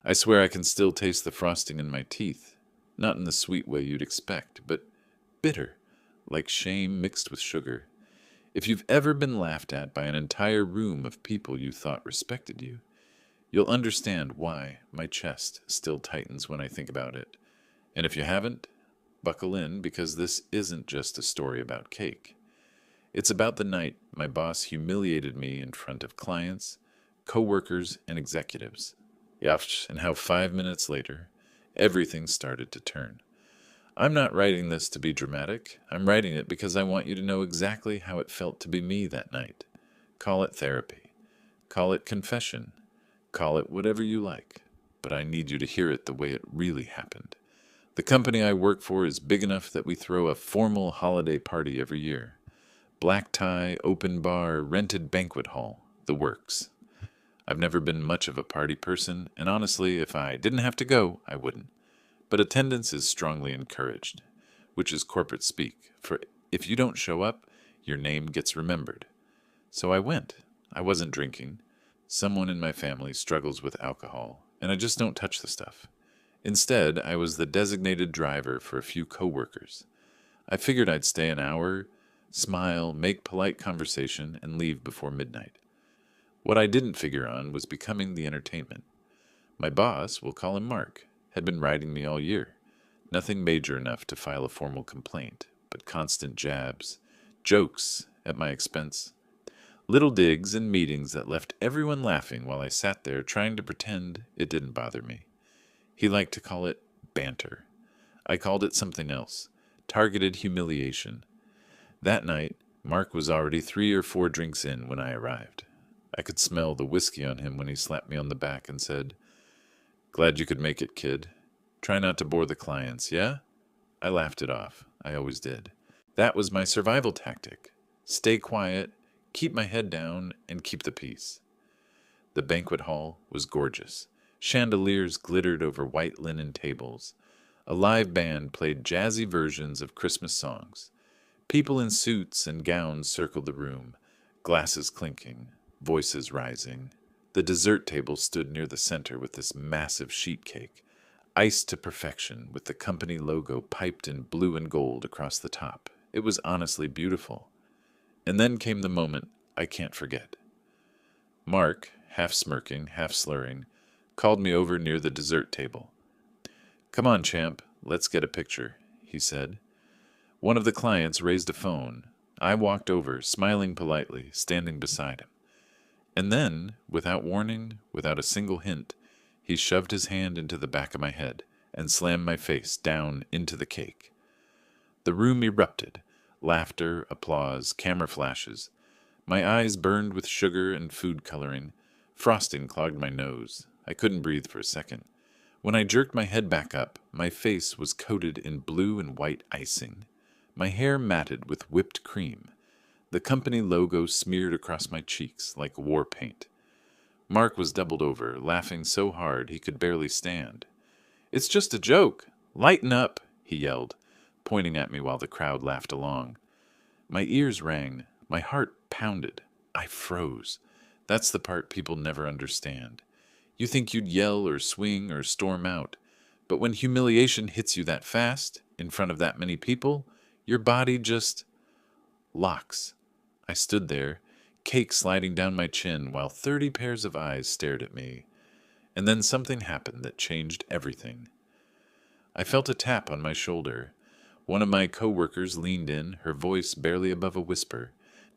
I swear I can still taste the frosting in my teeth, not in the sweet way you'd expect, but bitter, like shame mixed with sugar. If you've ever been laughed at by an entire room of people you thought respected you, you'll understand why my chest still tightens when I think about it. And if you haven't, buckle in because this isn't just a story about cake. It's about the night my boss humiliated me in front of clients, coworkers, and executives. Yafsh, and how 5 minutes later, everything started to turn. I'm not writing this to be dramatic. I'm writing it because I want you to know exactly how it felt to be me that night. Call it therapy. Call it confession. Call it whatever you like. But I need you to hear it the way it really happened. The company I work for is big enough that we throw a formal holiday party every year. Black tie, open bar, rented banquet hall, the works. I've never been much of a party person, and honestly, if I didn't have to go, I wouldn't. But attendance is strongly encouraged, which is corporate speak, for if you don't show up, your name gets remembered. So I went. I wasn't drinking. Someone in my family struggles with alcohol, and I just don't touch the stuff. Instead, I was the designated driver for a few coworkers. I figured I'd stay an hour, smile, make polite conversation, and leave before midnight. What I didn't figure on was becoming the entertainment. My boss, we'll call him Mark, had been riding me all year. Nothing major enough to file a formal complaint, but constant jabs, jokes at my expense, little digs and meetings that left everyone laughing while I sat there trying to pretend it didn't bother me. He liked to call it banter. I called it something else, targeted humiliation. That night, Mark was already 3 or 4 drinks in when I arrived. I could smell the whiskey on him when he slapped me on the back and said, "Glad you could make it, kid. Try not to bore the clients, yeah?" I laughed it off. I always did. That was my survival tactic. Stay quiet, keep my head down, and keep the peace. The banquet hall was gorgeous. Chandeliers glittered over white linen tables. A live band played jazzy versions of Christmas songs. People in suits and gowns circled the room, glasses clinking, voices rising. The dessert table stood near the center with this massive sheet cake, iced to perfection with the company logo piped in blue and gold across the top. It was honestly beautiful. And then came the moment I can't forget. Mark, half smirking, half slurring, called me over near the dessert table. "Come on, champ, let's get a picture," he said. One of the clients raised a phone. I walked over, smiling politely, standing beside him. And then, without warning, without a single hint, he shoved his hand into the back of my head and slammed my face down into the cake. The room erupted. Laughter, applause, camera flashes. My eyes burned with sugar and food coloring. Frosting clogged my nose. I couldn't breathe for a second. When I jerked my head back up, my face was coated in blue and white icing. My hair matted with whipped cream. The company logo smeared across my cheeks like war paint. Mark was doubled over, laughing so hard he could barely stand. "It's just a joke. Lighten up," he yelled, pointing at me while the crowd laughed along. My ears rang. My heart pounded. I froze. That's the part people never understand. You think you'd yell or swing or storm out, but when humiliation hits you that fast, in front of that many people, your body just locks. I stood there, cake sliding down my chin while 30 pairs of eyes stared at me. And then something happened that changed everything. I felt a tap on my shoulder. One of my coworkers leaned in, her voice barely above a whisper.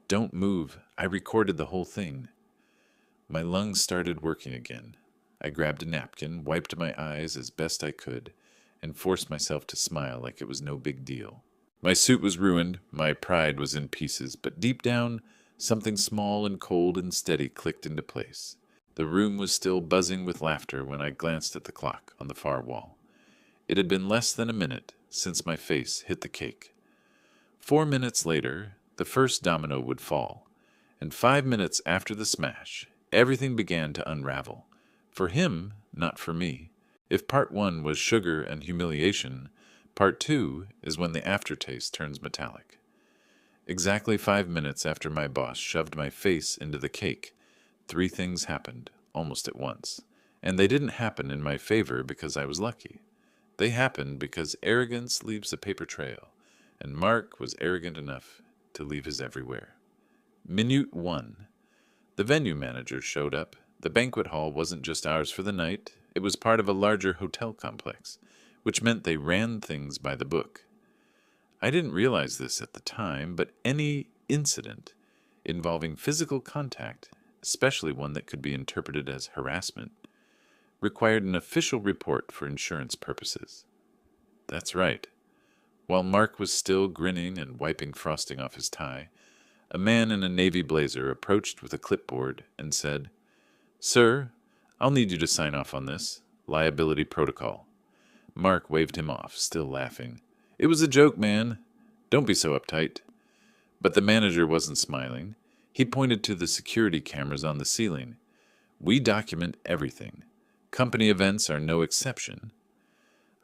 "Don't move. I recorded the whole thing." My lungs started working again. I grabbed a napkin, wiped my eyes as best I could, and forced myself to smile like it was no big deal. My suit was ruined, my pride was in pieces, but deep down, something small and cold and steady clicked into place. The room was still buzzing with laughter when I glanced at the clock on the far wall. It had been less than a minute since my face hit the cake. 4 minutes later, the first domino would fall, and 5 minutes after the smash, everything began to unravel. For him, not for me. If part 1 was sugar and humiliation, part 2 is when the aftertaste turns metallic. Exactly 5 minutes after my boss shoved my face into the cake, 3 things happened, almost at once, And they didn't happen in my favor because I was lucky. They happened because arrogance leaves a paper trail, and Mark was arrogant enough to leave his everywhere. Minute 1. The venue manager showed up. The banquet hall wasn't just ours for the night, it was part of a larger hotel complex, which meant they ran things by the book. I didn't realize this at the time, but any incident involving physical contact, especially one that could be interpreted as harassment, required an official report for insurance purposes. That's right. While Mark was still grinning and wiping frosting off his tie, a man in a navy blazer approached with a clipboard and said, "Sir, I'll need you to sign off on this. Liability protocol." Mark waved him off, still laughing. "It was a joke, man. Don't be so uptight." But the manager wasn't smiling. He pointed to the security cameras on the ceiling. "We document everything. Company events are no exception."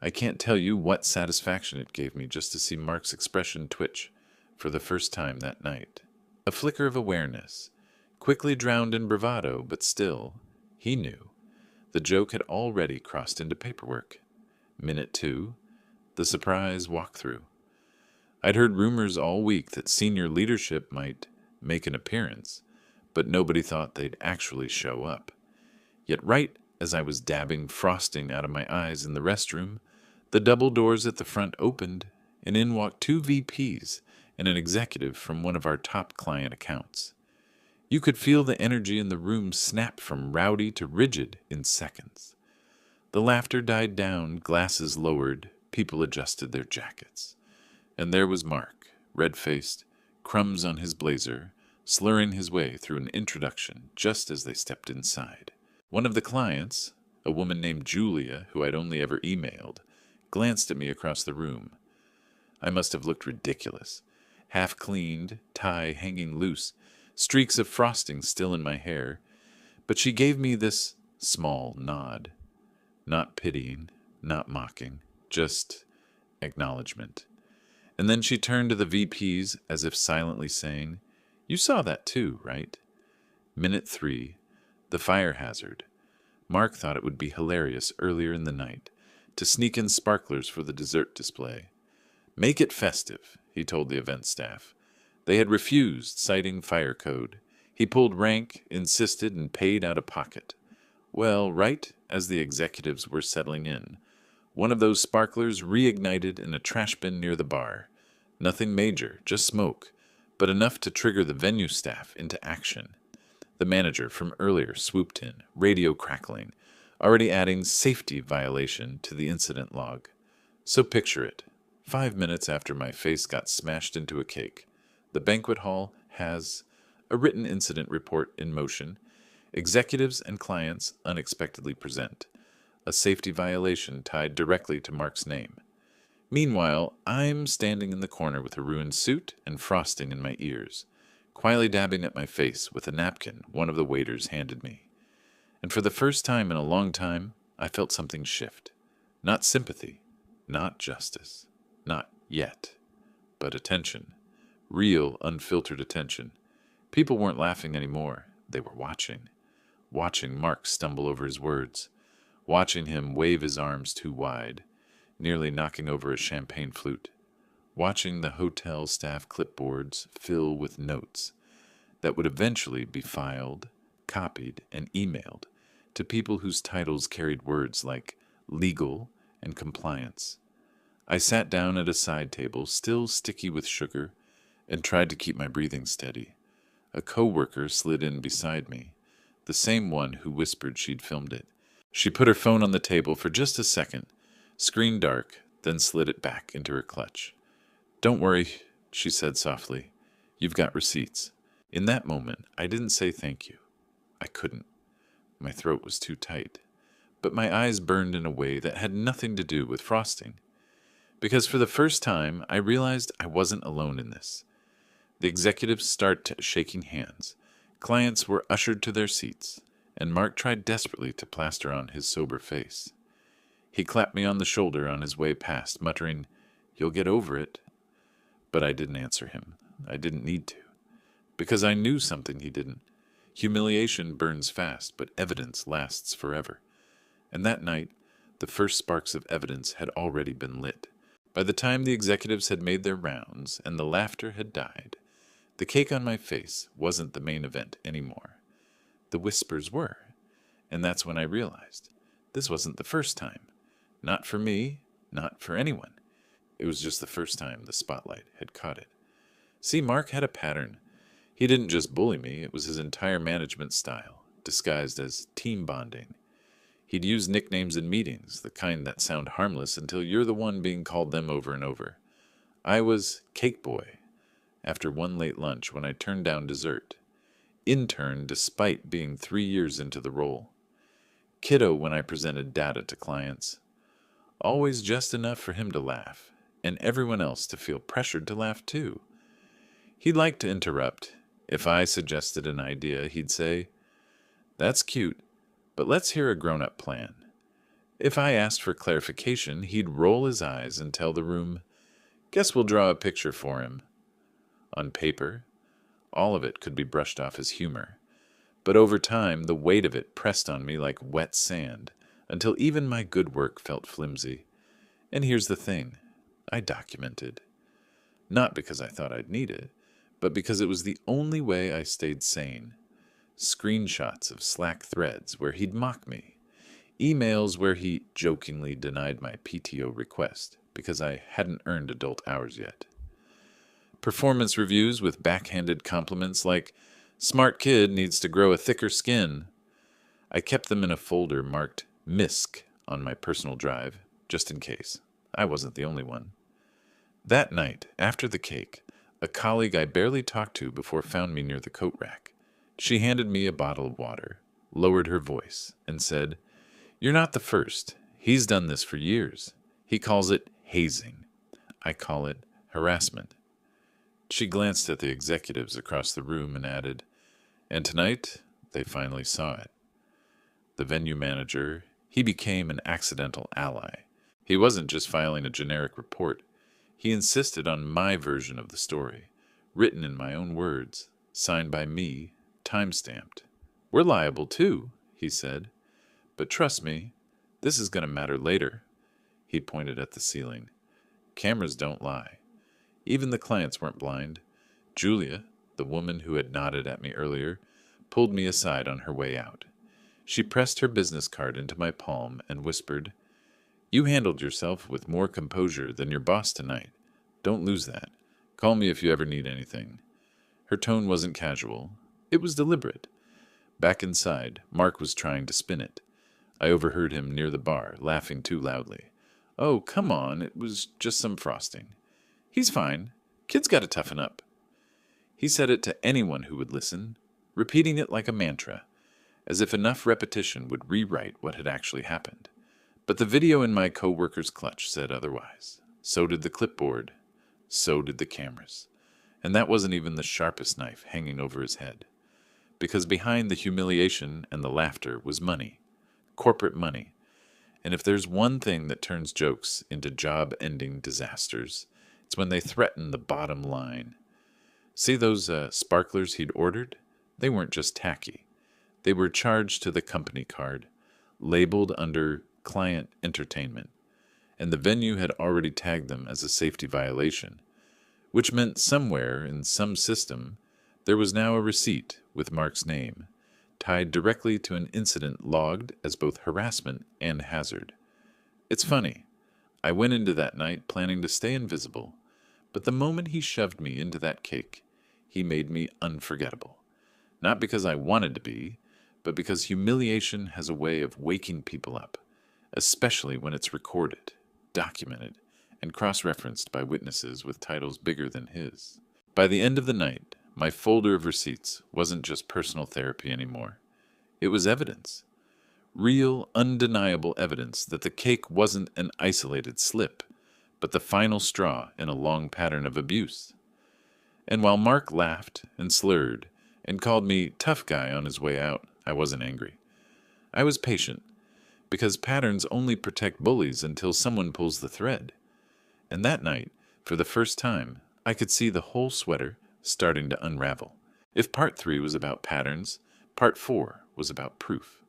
I can't tell you what satisfaction it gave me just to see Mark's expression twitch for the first time that night. A flicker of awareness, quickly drowned in bravado, but still, he knew. The joke had already crossed into paperwork. Minute 2, the surprise walkthrough. I'd heard rumors all week that senior leadership might make an appearance, but nobody thought they'd actually show up. Yet right as I was dabbing frosting out of my eyes in the restroom, the double doors at the front opened, and in walked 2 VPs and an executive from one of our top client accounts. You could feel the energy in the room snap from rowdy to rigid in seconds. The laughter died down, glasses lowered, people adjusted their jackets. And there was Mark, red-faced, crumbs on his blazer, slurring his way through an introduction just as they stepped inside. One of the clients, a woman named Julia, who I'd only ever emailed, glanced at me across the room. I must have looked ridiculous. Half-cleaned, tie hanging loose, streaks of frosting still in my hair, but she gave me this small nod. Not pitying, not mocking, just acknowledgement. And then she turned to the VPs as if silently saying, "You saw that too, right?" Minute 3, the fire hazard. Mark thought it would be hilarious earlier in the night to sneak in sparklers for the dessert display. "Make it festive," he told the event staff. They had refused, citing fire code. He pulled rank, insisted, and paid out of pocket. Well, right as the executives were settling in, one of those sparklers reignited in a trash bin near the bar. Nothing major, just smoke, but enough to trigger the venue staff into action. The manager from earlier swooped in, radio crackling, already adding safety violation to the incident log. So picture it. 5 minutes after my face got smashed into a cake, the banquet hall has a written incident report in motion. Executives and clients unexpectedly present. A safety violation tied directly to Mark's name. Meanwhile, I'm standing in the corner with a ruined suit and frosting in my ears, quietly dabbing at my face with a napkin one of the waiters handed me. And for the first time in a long time, I felt something shift. Not sympathy, not justice, not yet, but attention. Real, unfiltered attention. People weren't laughing anymore. They were watching. Watching Mark stumble over his words. Watching him wave his arms too wide, nearly knocking over a champagne flute. Watching the hotel staff clipboards fill with notes that would eventually be filed, copied, and emailed to people whose titles carried words like legal and compliance. I sat down at a side table, still sticky with sugar, and tried to keep my breathing steady. A coworker slid in beside me, the same one who whispered she'd filmed it. She put her phone on the table for just a second, screen dark, then slid it back into her clutch. "Don't worry," she said softly. "You've got receipts." In that moment, I didn't say thank you. I couldn't. My throat was too tight. But my eyes burned in a way that had nothing to do with frosting. Because for the first time, I realized I wasn't alone in this. The executives started shaking hands. Clients were ushered to their seats, and Mark tried desperately to plaster on his sober face. He clapped me on the shoulder on his way past, muttering, "You'll get over it." But I didn't answer him. I didn't need to. Because I knew something he didn't. Humiliation burns fast, but evidence lasts forever. And that night, the first sparks of evidence had already been lit. By the time the executives had made their rounds and the laughter had died, the cake on my face wasn't the main event anymore. The whispers were, and that's when I realized this wasn't the first time. Not for me, not for anyone. It was just the first time the spotlight had caught it. See, Mark had a pattern. He didn't just bully me, it was his entire management style, disguised as team bonding. He'd use nicknames in meetings, the kind that sound harmless until you're the one being called them over and over. I was Cake Boy after one late lunch when I turned down dessert. Intern despite being 3 years into the role. Kiddo when I presented data to clients. Always just enough for him to laugh, and everyone else to feel pressured to laugh too. He'd like to interrupt. If I suggested an idea, he'd say, "That's cute, but let's hear a grown-up plan." If I asked for clarification, he'd roll his eyes and tell the room, "Guess we'll draw a picture for him." On paper, all of it could be brushed off as humor, but over time the weight of it pressed on me like wet sand, until even my good work felt flimsy. And here's the thing, I documented. Not because I thought I'd need it, but because it was the only way I stayed sane. Screenshots of Slack threads where he'd mock me. Emails where he jokingly denied my PTO request because I hadn't earned adult hours yet. Performance reviews with backhanded compliments like, "Smart kid needs to grow a thicker skin." I kept them in a folder marked MISC on my personal drive, just in case. I wasn't the only one. That night, after the cake, a colleague I barely talked to before found me near the coat rack. She handed me a bottle of water, lowered her voice, and said, "You're not the first. He's done this for years. He calls it hazing. I call it harassment." She glanced at the executives across the room and added, "And tonight, they finally saw it." The venue manager, he became an accidental ally. He wasn't just filing a generic report. He insisted on my version of the story, written in my own words, signed by me, time-stamped. "We're liable too," he said. "But trust me, this is going to matter later." He pointed at the ceiling. "Cameras don't lie." Even the clients weren't blind. Julia, the woman who had nodded at me earlier, pulled me aside on her way out. She pressed her business card into my palm and whispered, "You handled yourself with more composure than your boss tonight. Don't lose that. Call me if you ever need anything." Her tone wasn't casual. It was deliberate. Back inside, Mark was trying to spin it. I overheard him near the bar, laughing too loudly. "Oh, come on, it was just some frosting." "He's fine. Kid's got to toughen up." He said it to anyone who would listen, repeating it like a mantra, as if enough repetition would rewrite what had actually happened. But the video in my co-worker's clutch said otherwise. So did the clipboard. So did the cameras. And that wasn't even the sharpest knife hanging over his head. Because behind the humiliation and the laughter was money. Corporate money. And if there's one thing that turns jokes into job-ending disasters, it's when they threaten the bottom line. See those sparklers he'd ordered? They weren't just tacky. They were charged to the company card, labeled under client entertainment, and the venue had already tagged them as a safety violation, which meant somewhere in some system there was now a receipt with Mark's name, tied directly to an incident logged as both harassment and hazard. It's funny. I went into that night planning to stay invisible, but the moment he shoved me into that cake, he made me unforgettable. Not because I wanted to be, but because humiliation has a way of waking people up, especially when it's recorded, documented, and cross-referenced by witnesses with titles bigger than his. By the end of the night, my folder of receipts wasn't just personal therapy anymore. It was evidence. Real, undeniable evidence that the cake wasn't an isolated slip, but the final straw in a long pattern of abuse. And while Mark laughed and slurred and called me tough guy on his way out, I wasn't angry. I was patient, because patterns only protect bullies until someone pulls the thread. And that night, for the first time, I could see the whole sweater starting to unravel. If part 3 was about patterns, part 4 was about proof.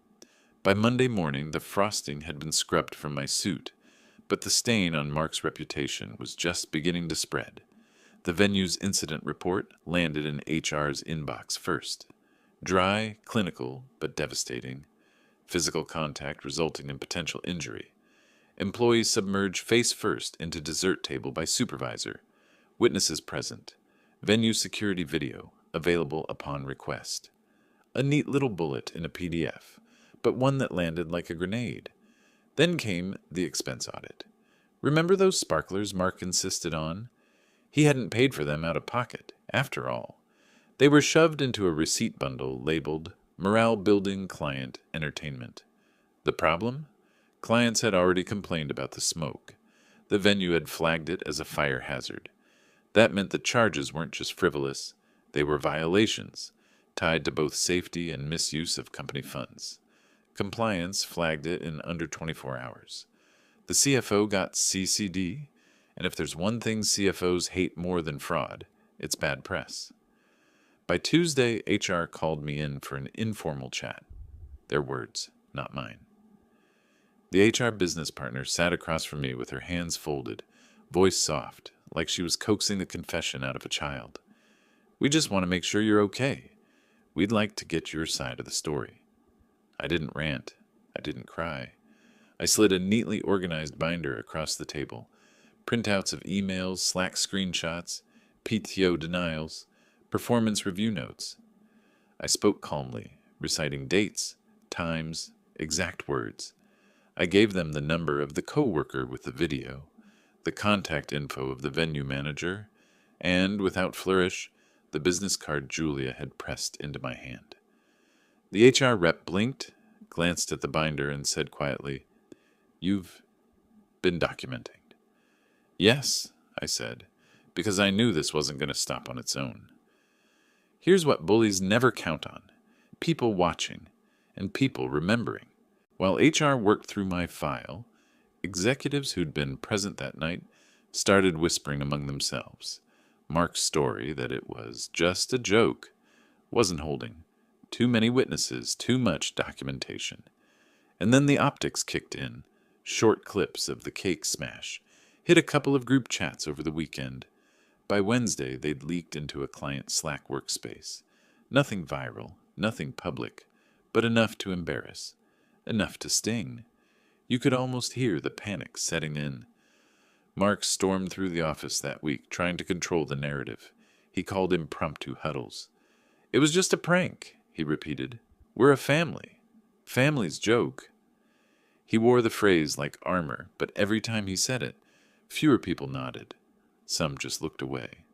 By Monday morning, the frosting had been scrubbed from my suit, but the stain on Mark's reputation was just beginning to spread. The venue's incident report landed in HR's inbox first. Dry, clinical, but devastating. Physical contact resulting in potential injury. Employee submerged face first into dessert table by supervisor. Witnesses present. Venue security video, available upon request. A neat little bullet in a PDF, but one that landed like a grenade. Then came the expense audit. Remember those sparklers Mark insisted on? He hadn't paid for them out of pocket, after all. They were shoved into a receipt bundle labeled Morale Building Client Entertainment. The problem? Clients had already complained about the smoke. The venue had flagged it as a fire hazard. That meant the charges weren't just frivolous, they were violations, tied to both safety and misuse of company funds. Compliance flagged it in under 24 hours. The CFO got CCD, and if there's one thing CFOs hate more than fraud, it's bad press. By Tuesday, HR called me in for an informal chat. Their words, not mine. The HR business partner sat across from me with her hands folded, voice soft, like she was coaxing the confession out of a child. We just want to make sure you're okay. We'd like to get your side of the story. I didn't rant. I didn't cry. I slid a neatly organized binder across the table. Printouts of emails, Slack screenshots, PTO denials, performance review notes. I spoke calmly, reciting dates, times, exact words. I gave them the number of the coworker with the video, the contact info of the venue manager, and, without flourish, the business card Julia had pressed into my hand. The HR rep blinked, glanced at the binder, and said quietly, "You've been documenting." "Yes," I said, because I knew this wasn't going to stop on its own. Here's what bullies never count on: people watching and people remembering. While HR worked through my file, executives who'd been present that night started whispering among themselves. Mark's story that it was just a joke wasn't holding. Too many witnesses, too much documentation. And then the optics kicked in. Short clips of the cake smash hit a couple of group chats over the weekend. By Wednesday, they'd leaked into a client Slack workspace. Nothing viral, nothing public, but enough to embarrass, enough to sting. You could almost hear the panic setting in. Mark stormed through the office that week, trying to control the narrative. He called impromptu huddles. "It was just a prank," he repeated. "We're a family. Families joke." He wore the phrase like armor, but every time he said it, fewer people nodded. Some just looked away.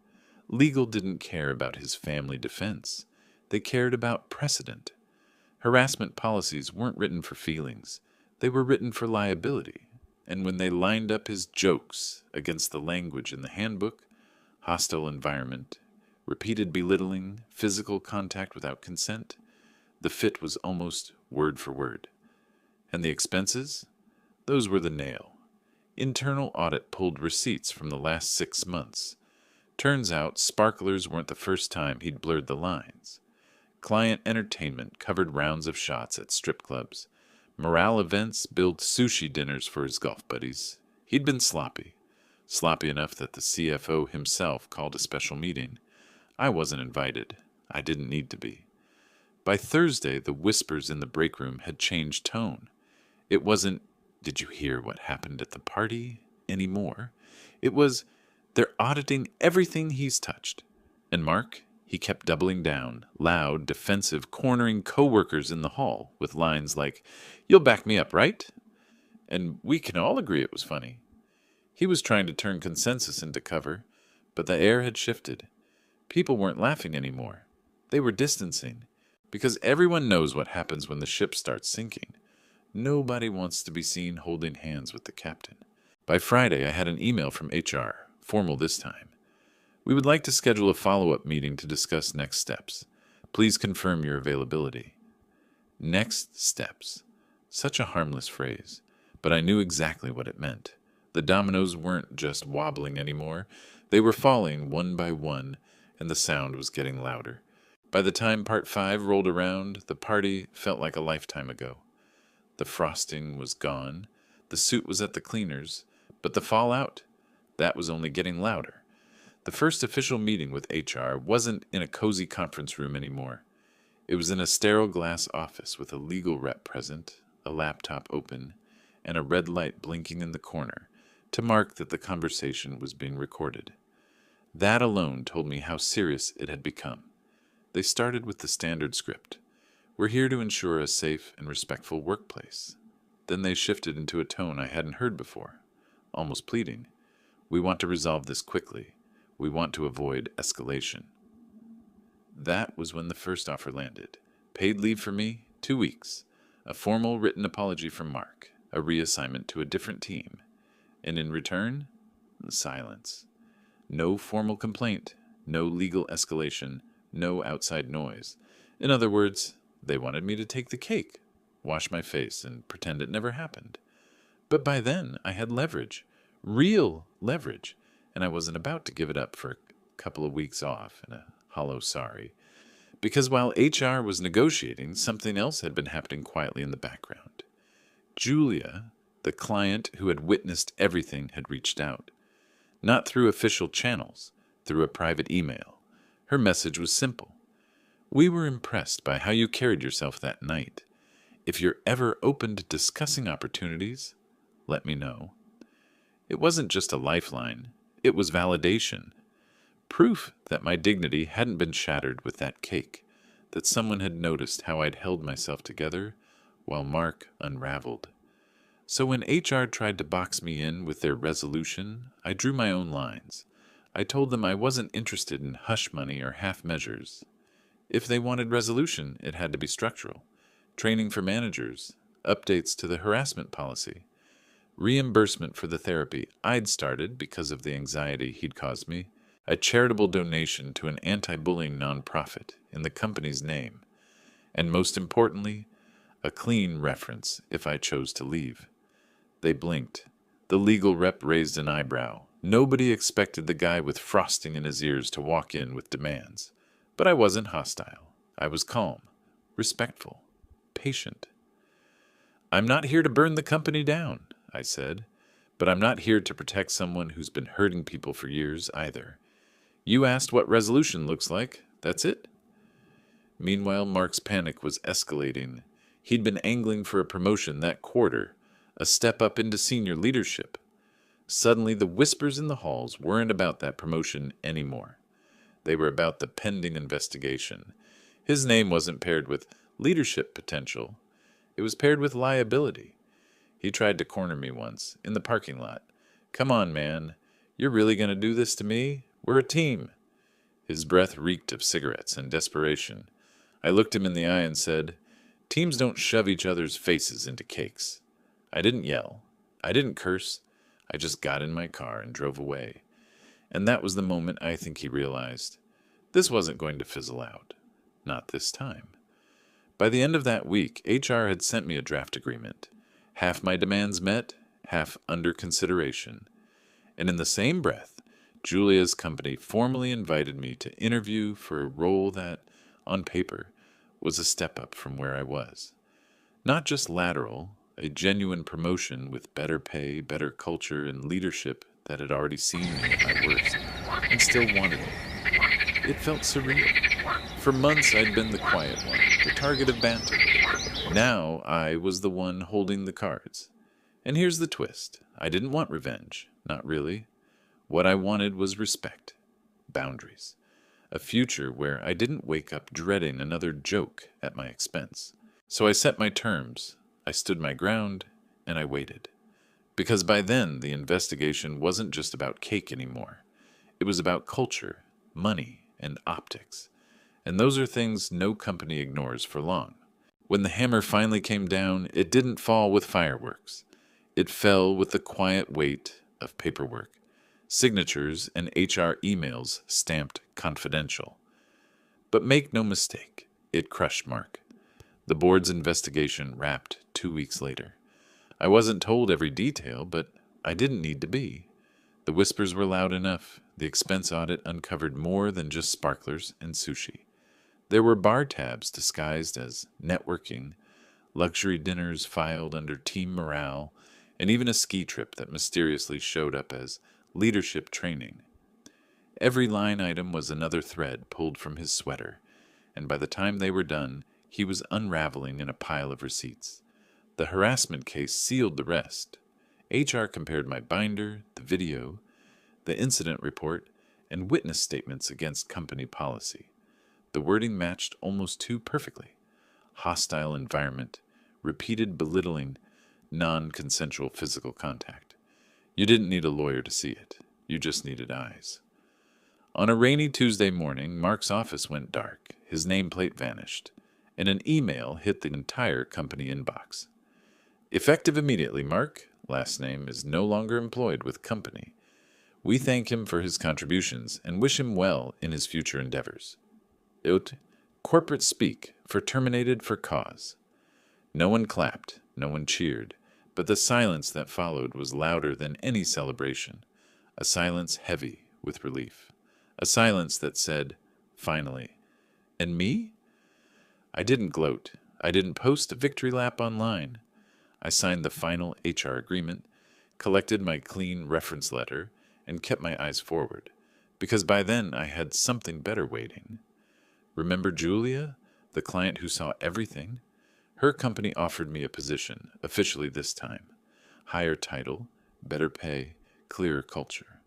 Legal didn't care about his family defense. They cared about precedent. Harassment policies weren't written for feelings. They were written for liability. And when they lined up his jokes against the language in the handbook, hostile environment, repeated belittling, physical contact without consent, the fit was almost word for word. And the expenses? Those were the nail. Internal audit pulled receipts from the last 6 months. Turns out sparklers weren't the first time he'd blurred the lines. Client entertainment covered rounds of shots at strip clubs. Morale events billed sushi dinners for his golf buddies. He'd been sloppy. Sloppy enough that the CFO himself called a special meeting. I wasn't invited. I didn't need to be. By Thursday, the whispers in the break room had changed tone. It wasn't, "Did you hear what happened at the party?" anymore. It was, "They're auditing everything he's touched." And Mark, he kept doubling down, loud, defensive, cornering coworkers in the hall with lines like, "You'll back me up, right?" And "We can all agree it was funny." He was trying to turn consensus into cover, but the air had shifted. People weren't laughing anymore. They were distancing, because everyone knows what happens when the ship starts sinking. Nobody wants to be seen holding hands with the captain. By Friday, I had an email from HR, formal this time. "We would like to schedule a follow-up meeting to discuss next steps. Please confirm your availability." Next steps. Such a harmless phrase, but I knew exactly what it meant. The dominoes weren't just wobbling anymore. They were falling one by one, and the sound was getting louder. By the time part 5 rolled around, the party felt like a lifetime ago. The frosting was gone, the suit was at the cleaners, but the fallout, that was only getting louder. The first official meeting with HR wasn't in a cozy conference room anymore. It was in a sterile glass office with a legal rep present, a laptop open, and a red light blinking in the corner to mark that the conversation was being recorded. That alone told me how serious it had become. They started with the standard script. We're here to ensure a safe and respectful workplace. Then they shifted into a tone I hadn't heard before, almost pleading. We want to resolve this quickly. We want to avoid escalation. That was when the first offer landed. Paid leave for me, 2 weeks. A formal written apology from Mark. A reassignment to a different team. And in return, silence. No formal complaint. No legal escalation. No outside noise. In other words, they wanted me to take the cake, wash my face, and pretend it never happened. But by then, I had leverage. Real leverage. And I wasn't about to give it up for a couple of weeks off and a hollow sorry. Because while HR was negotiating, something else had been happening quietly in the background. Julia, the client who had witnessed everything, had reached out. Not through official channels, through a private email. Her message was simple. We were impressed by how you carried yourself that night. If you're ever open to discussing opportunities, let me know. It wasn't just a lifeline. It was validation. Proof that my dignity hadn't been shattered with that cake, that someone had noticed how I'd held myself together while Mark unraveled. So when HR tried to box me in with their resolution, I drew my own lines. I told them I wasn't interested in hush money or half measures. If they wanted resolution, it had to be structural. Training for managers, updates to the harassment policy, reimbursement for the therapy I'd started because of the anxiety he'd caused me, a charitable donation to an anti-bullying nonprofit in the company's name, and most importantly, a clean reference if I chose to leave. They blinked. The legal rep raised an eyebrow. Nobody expected the guy with frosting in his ears to walk in with demands. But I wasn't hostile. I was calm, respectful, patient. I'm not here to burn the company down, I said, but I'm not here to protect someone who's been hurting people for years either. You asked what resolution looks like. That's it. Meanwhile, Mark's panic was escalating. He'd been angling for a promotion that quarter, a step up into senior leadership. Suddenly, the whispers in the halls weren't about that promotion anymore. They were about the pending investigation. His name wasn't paired with leadership potential. It was paired with liability. He tried to corner me once, in the parking lot. Come on, man. You're really going to do this to me? We're a team. His breath reeked of cigarettes and desperation. I looked him in the eye and said, Teams don't shove each other's faces into cakes. I didn't yell. I didn't curse. I just got in my car and drove away. And that was the moment I think he realized this wasn't going to fizzle out. Not this time. By the end of that week, HR had sent me a draft agreement. Half my demands met, half under consideration. And in the same breath, Julia's company formally invited me to interview for a role that, on paper, was a step up from where I was. Not just lateral, a genuine promotion with better pay, better culture, and leadership that had already seen me at my worst, and still wanted me. It felt surreal. For months I'd been the quiet one, the target of banter. Now I was the one holding the cards. And here's the twist. I didn't want revenge. Not really. What I wanted was respect. Boundaries. A future where I didn't wake up dreading another joke at my expense. So I set my terms. I stood my ground, and I waited. Because by then, the investigation wasn't just about cake anymore. It was about culture, money, and optics. And those are things no company ignores for long. When the hammer finally came down, it didn't fall with fireworks. It fell with the quiet weight of paperwork, signatures, and HR emails stamped confidential. But make no mistake, it crushed Mark. The board's investigation wrapped 2 weeks later. I wasn't told every detail, but I didn't need to be. The whispers were loud enough. The expense audit uncovered more than just sparklers and sushi. There were bar tabs disguised as networking, luxury dinners filed under team morale, and even a ski trip that mysteriously showed up as leadership training. Every line item was another thread pulled from his sweater, and by the time they were done, he was unraveling in a pile of receipts. The harassment case sealed the rest. HR compared my binder, the video, the incident report, and witness statements against company policy. The wording matched almost too perfectly. Hostile environment, repeated belittling, non-consensual physical contact. You didn't need a lawyer to see it. You just needed eyes. On a rainy Tuesday morning, Mark's office went dark, his nameplate vanished, and an email hit the entire company inbox. Effective immediately, Mark, last name, is no longer employed with company. We thank him for his contributions and wish him well in his future endeavors. Corporate speak for terminated for cause. No one clapped, no one cheered, but the silence that followed was louder than any celebration, a silence heavy with relief, a silence that said, finally, and me? I didn't gloat. I didn't post a victory lap online. I signed the final HR agreement, collected my clean reference letter, and kept my eyes forward, because by then I had something better waiting. Remember Julia, the client who saw everything? Her company offered me a position, officially this time. Higher title, better pay, clearer culture.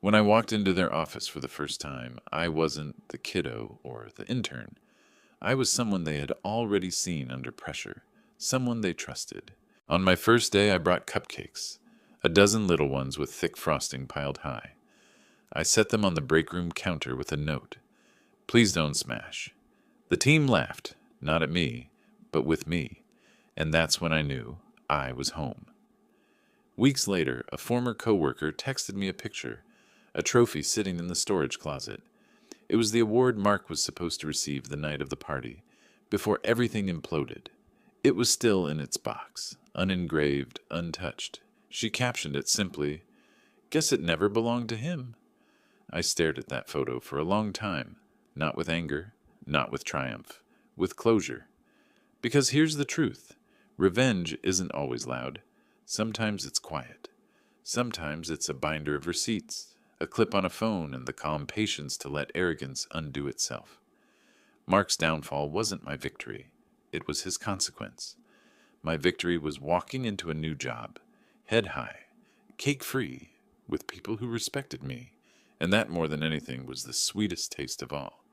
When I walked into their office for the first time, I wasn't the kiddo or the intern. I was someone they had already seen under pressure, someone they trusted. On my first day, I brought cupcakes, a dozen little ones with thick frosting piled high. I set them on the break room counter with a note. Please don't smash. The team laughed, not at me, but with me, and that's when I knew I was home. Weeks later, a former coworker texted me a picture, a trophy sitting in the storage closet. It was the award Mark was supposed to receive the night of the party, before everything imploded. It was still in its box, unengraved, untouched. She captioned it simply, "Guess it never belonged to him." I stared at that photo for a long time, not with anger, not with triumph, with closure. Because here's the truth. Revenge isn't always loud. Sometimes it's quiet. Sometimes it's a binder of receipts, a clip on a phone, and the calm patience to let arrogance undo itself. Mark's downfall wasn't my victory. It was his consequence. My victory was walking into a new job, head high, cake-free, with people who respected me, and that more than anything was the sweetest taste of all.